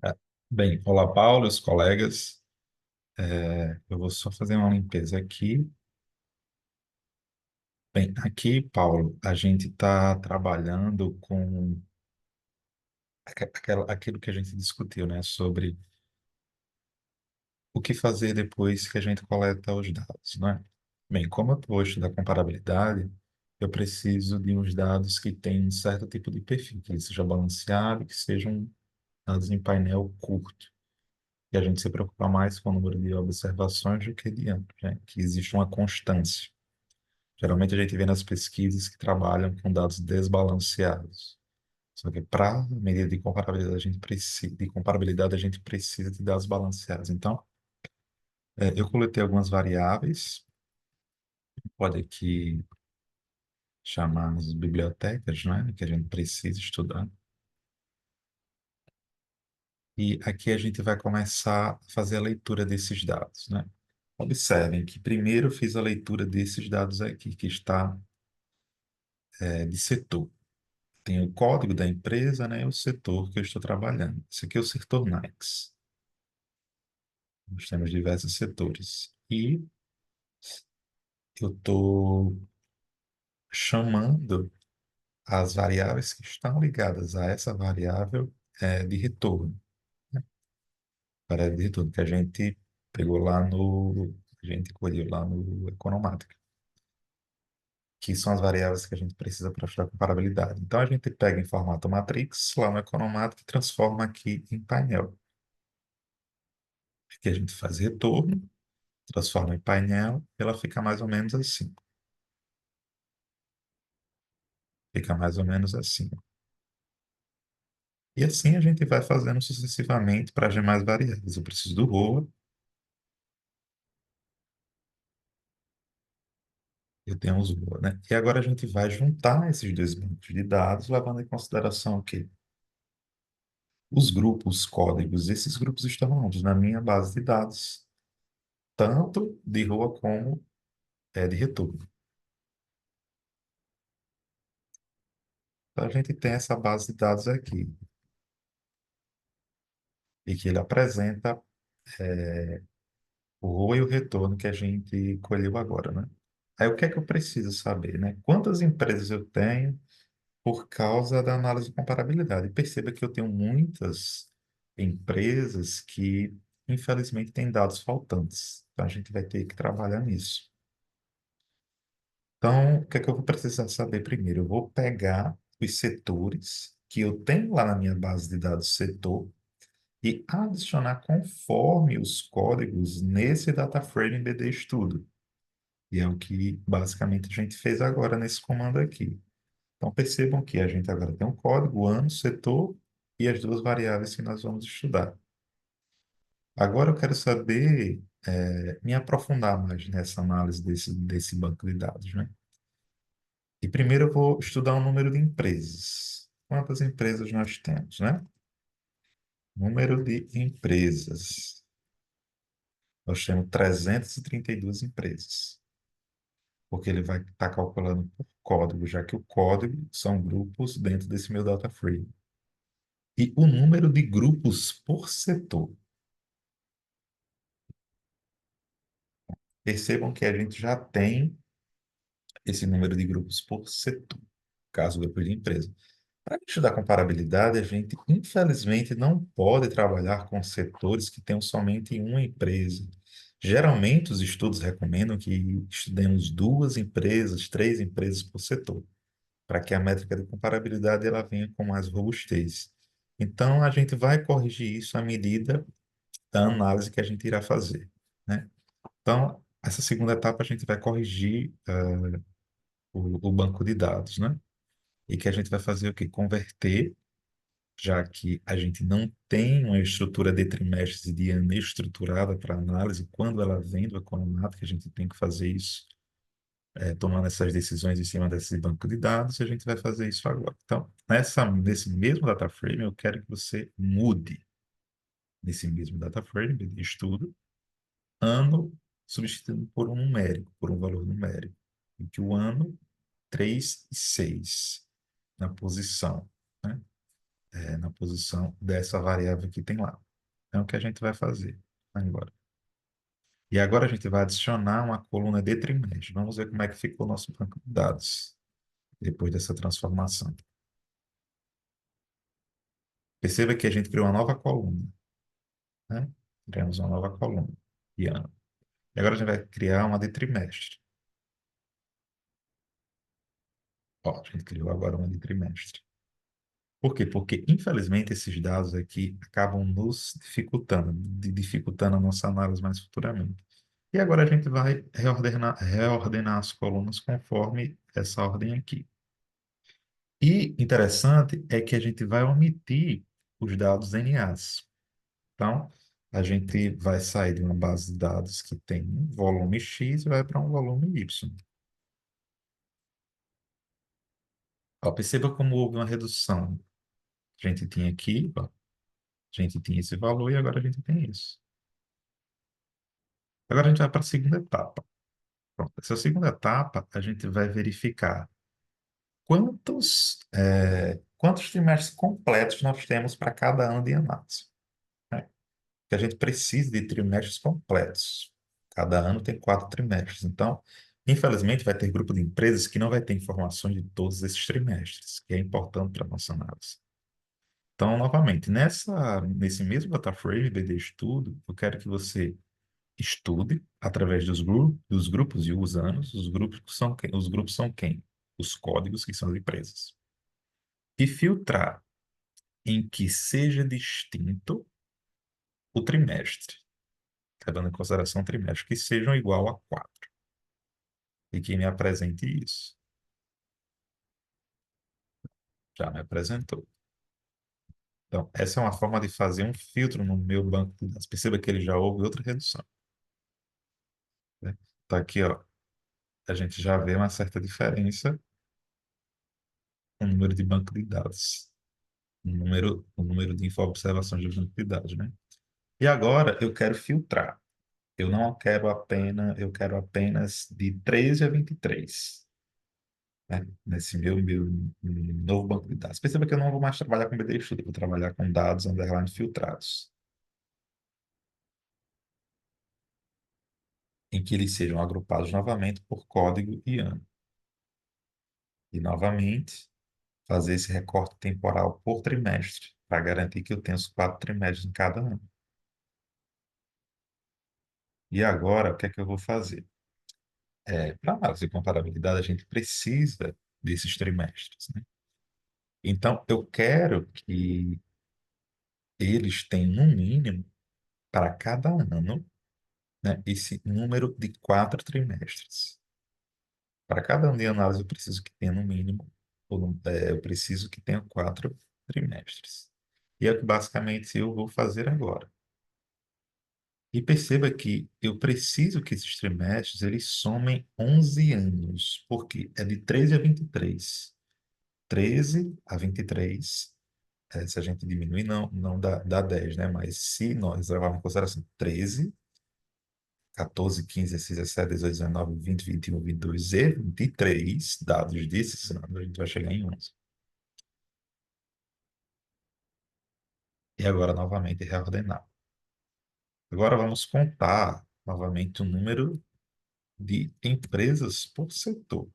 É, Bem, olá Paulo, os colegas. Eu vou só fazer uma limpeza aqui. Bem, aqui, Paulo, a gente está trabalhando com aquilo que a gente discutiu, né, sobre o que fazer depois que a gente coleta os dados, né? Bem, como eu vou estudar comparabilidade, eu preciso de uns dados que tenham um certo tipo de perfil, que ele seja balanceado, que sejam dados em painel curto. E a gente se preocupa mais com o número de observações do que de anos, né? Que existe uma constância. Geralmente a gente vê nas pesquisas que trabalham com dados desbalanceados. Só que para medida de comparabilidade a gente precisa de dados balanceados. Então, eu coletei algumas variáveis, pode aqui chamar as bibliotecas, né, que a gente precisa estudar. E aqui a gente vai começar a fazer a leitura desses dados, né? Observem que primeiro eu fiz a leitura desses dados aqui, que está de setor. Tem o código da empresa, né, e o setor que eu estou trabalhando. Esse aqui é o setor Nike's. Nós temos diversos setores. E eu estou chamando as variáveis que estão ligadas a essa variável de retorno, né? Variável de retorno que a gente pegou lá no, a gente colheu lá no Economática, que são as variáveis que a gente precisa para estudar comparabilidade. Então a gente pega em formato matrix lá no Economática e transforma aqui em painel. Aqui a gente faz retorno, transforma em painel, e ela fica mais ou menos assim. Fica mais ou menos assim. E assim a gente vai fazendo sucessivamente para as demais variáveis. Eu preciso do ROA, eu tenho os ROA, né? E agora a gente vai juntar esses dois bancos de dados, levando em consideração o quê? Os grupos, códigos. Esses grupos estão onde? Na minha base de dados, tanto de ROA como de retorno. Então a gente tem essa base de dados aqui, e que ele apresenta o ROA e o retorno que a gente colheu agora, né? Aí o que é que eu preciso saber, né? Quantas empresas eu tenho por causa da análise de comparabilidade? Perceba que eu tenho muitas empresas que, infelizmente, têm dados faltantes. Então, a gente vai ter que trabalhar nisso. Então, o que é que eu vou precisar saber primeiro? Eu vou pegar os setores que eu tenho lá na minha base de dados setor e adicionar conforme os códigos nesse data frame BD Studio. E é o que basicamente a gente fez agora nesse comando aqui. Então percebam que a gente agora tem um código, ano, setor e as duas variáveis que nós vamos estudar. Agora eu quero saber, me aprofundar mais nessa análise desse banco de dados, né? E primeiro eu vou estudar o número de empresas. Quantas empresas nós temos, né? Número de empresas. Nós temos 332 empresas, porque ele vai estar calculando por código, já que o código são grupos dentro desse meu data frame. E o número de grupos por setor. Percebam que a gente já tem esse número de grupos por setor, caso grupo de empresa. Para estudar comparabilidade, a gente, infelizmente, não pode trabalhar com setores que tenham somente uma empresa. Geralmente, os estudos recomendam que estudemos duas empresas, três empresas por setor, para que a métrica de comparabilidade ela venha com mais robustez. Então, a gente vai corrigir isso à medida da análise que a gente irá fazer, né? Então, essa segunda etapa a gente vai corrigir o banco de dados, né? E que a gente vai fazer o quê? Converter, já que a gente não tem uma estrutura de trimestres e de ano estruturada para análise, quando ela vem do economático, a gente tem que fazer isso, tomando essas decisões em cima desse banco de dados, e a gente vai fazer isso agora. Então, nesse mesmo data frame, eu quero que você mude nesse mesmo data frame de estudo, ano substituído por um numérico, por um valor numérico, em que o ano 3 e 6 na posição, né? na posição dessa variável que tem lá. Então, o que a gente vai fazer agora? E agora a gente vai adicionar uma coluna de trimestre. Vamos ver como é que ficou o nosso banco de dados depois dessa transformação. Perceba que a gente criou uma nova coluna, né? Criamos uma nova coluna de ano. E agora a gente vai criar uma de trimestre. Ó, a gente criou agora uma de trimestre. Por quê? Porque, infelizmente, esses dados aqui acabam nos dificultando, dificultando a nossa análise mais futuramente. E agora a gente vai reordenar as colunas conforme essa ordem aqui. E interessante é que a gente vai omitir os dados NAs. Então, a gente vai sair de uma base de dados que tem um volume X e vai para um volume Y. Ó, perceba como houve uma redução. A gente tinha aqui, ó, a gente tinha esse valor e agora a gente tem isso. Agora a gente vai para a segunda etapa. Pronto, essa segunda etapa, a gente vai verificar quantos trimestres completos nós temos para cada ano de análise, né? Que a gente precisa de trimestres completos. Cada ano tem 4 trimestres. Então, infelizmente, vai ter grupo de empresas que não vai ter informações de todos esses trimestres, que é importante para a nossa análise. Então, novamente, nesse mesmo data frame, BD Estudo, eu quero que você estude através dos grupos e os anos. Os grupos são quem? Os códigos, que são as empresas. E filtrar em que seja distinto o trimestre, levando em consideração o trimestre, que sejam igual a 4 e que me apresente isso. Já me apresentou. Então, essa é uma forma de fazer um filtro no meu banco de dados. Perceba que ele já houve outra redução, né? Então, aqui, ó, a gente já vê uma certa diferença no número de banco de dados, o número de observações de banco de dados, né? E agora eu quero filtrar. Eu não quero apenas, eu quero apenas de 13 a 23, né? Nesse meu novo banco de dados. Perceba que eu não vou mais trabalhar com BD Studio, eu vou trabalhar com dados underline filtrados, em que eles sejam agrupados novamente por código e ano. E novamente, fazer esse recorte temporal por trimestre, para garantir que eu tenha os 4 trimestres em cada ano. E agora, o que é que eu vou fazer? Para análise de comparabilidade, a gente precisa desses trimestres, né? Então, eu quero que eles tenham, no mínimo, para cada ano, né, esse número de 4 trimestres. Para cada ano de análise, eu preciso que tenha, no mínimo, eu preciso que tenha 4 trimestres. E é o que basicamente eu vou fazer agora. E perceba que eu preciso que esses trimestres eles somem 11 anos, porque é de 13 a 23. 13 a 23, se a gente diminuir, não dá 10, né? Mas se nós levarmos em consideração 13, 14, 15, 16, 17, 18, 19, 20, 21, 22 e 23 dados desses anos, a gente vai chegar em 11. E agora, novamente, reordenar. Agora vamos contar novamente o número de empresas por setor.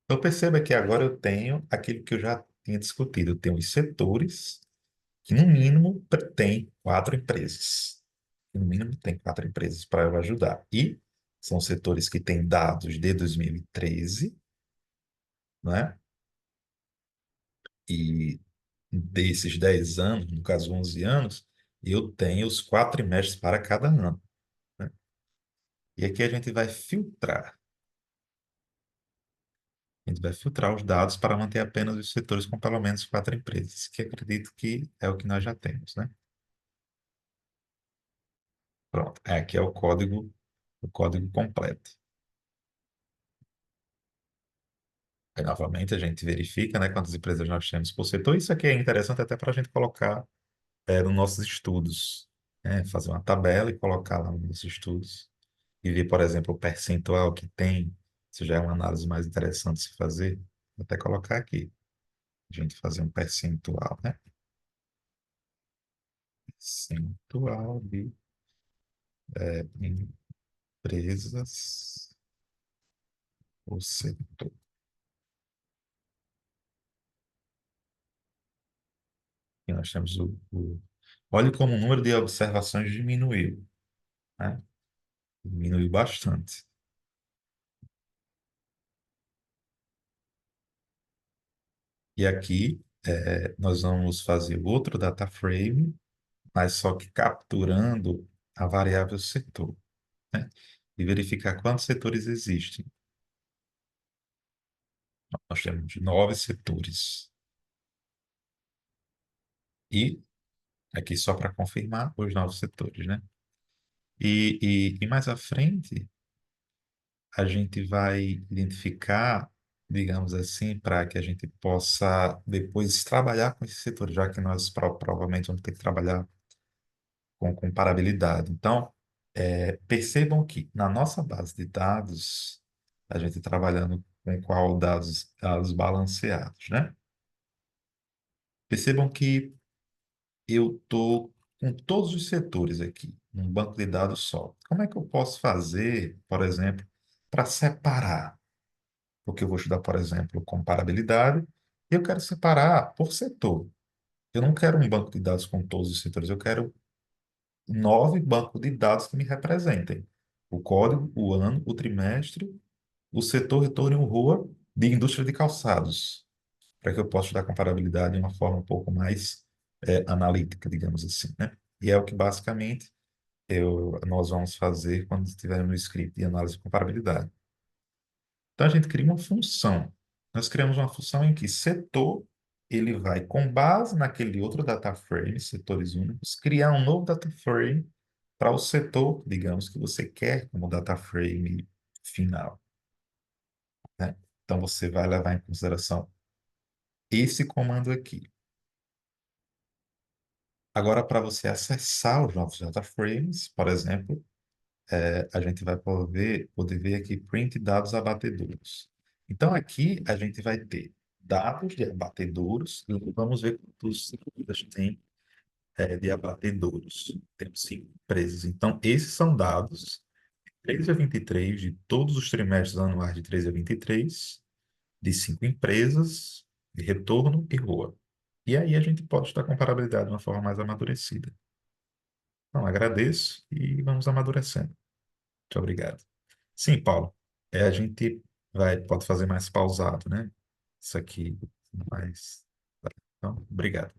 Então, perceba que agora eu tenho aquilo que eu já tinha discutido. Eu tenho os setores, que no mínimo tem 4 empresas. No mínimo tem 4 empresas para eu ajudar. E são setores que têm dados de 2013, né? E desses 10 anos, no caso 11 anos, eu tenho os 4 trimestres para cada ano, né? E aqui a gente vai filtrar. A gente vai filtrar os dados para manter apenas os setores com pelo menos 4 empresas, que acredito que é o que nós já temos, né? Pronto. Aqui é o código completo. Aí, novamente, a gente verifica, né, quantas empresas nós temos por setor. Isso aqui é interessante até para a gente colocar nos nossos estudos, né? Fazer uma tabela e colocar lá nos nossos estudos. E ver, por exemplo, o percentual que tem Isso já é uma análise mais interessante de se fazer. Vou até colocar aqui. A gente fazer um percentual, né? Percentual de empresas ou setor. E nós temos olhe como o número de observações diminuiu, né? Diminuiu bastante. E aqui nós vamos fazer outro data frame, mas só que capturando a variável setor, né? E verificar quantos setores existem. Nós temos 9 setores. E aqui só para confirmar os 9 setores, né? E mais à frente, a gente vai identificar, digamos assim, para que a gente possa depois trabalhar com esses setores, já que nós provavelmente vamos ter que trabalhar com comparabilidade. Então, percebam que na nossa base de dados, a gente trabalhando com qual dados balanceados, né? Percebam que eu estou com todos os setores aqui, num banco de dados só. Como é que eu posso fazer, por exemplo, para separar? Porque eu vou estudar, por exemplo, comparabilidade, e eu quero separar por setor. Eu não quero um banco de dados com todos os setores, eu quero 9 bancos de dados que me representem. O código, o ano, o trimestre, o setor, retorno e o ROA de indústria de calçados, para que eu possa estudar comparabilidade de uma forma um pouco mais analítica, digamos assim, né? E é o que basicamente nós vamos fazer quando estivermos no script de análise de comparabilidade. Então, a gente cria uma função. Nós criamos uma função em que setor, ele vai, com base naquele outro data frame, setores únicos, criar um novo data frame para o setor, digamos, que você quer como data frame final, né? Então, você vai levar em consideração esse comando aqui. Agora, para você acessar os novos data frames, por exemplo, a gente vai poder ver aqui print dados abatedouros. Então, aqui a gente vai ter dados de abatedouros e vamos ver quantos empresas tem de abatedouros. Temos 5 empresas. Então, esses são dados de 13 a 23 de todos os trimestres anuais de 13 a 23 de 5 empresas, de retorno e ROA. E aí a gente pode estudar comparabilidade de uma forma mais amadurecida. Então, agradeço e vamos amadurecendo. Muito obrigado. Sim, Paulo. A gente pode fazer mais pausado, né? Isso aqui, mais. Então, obrigado.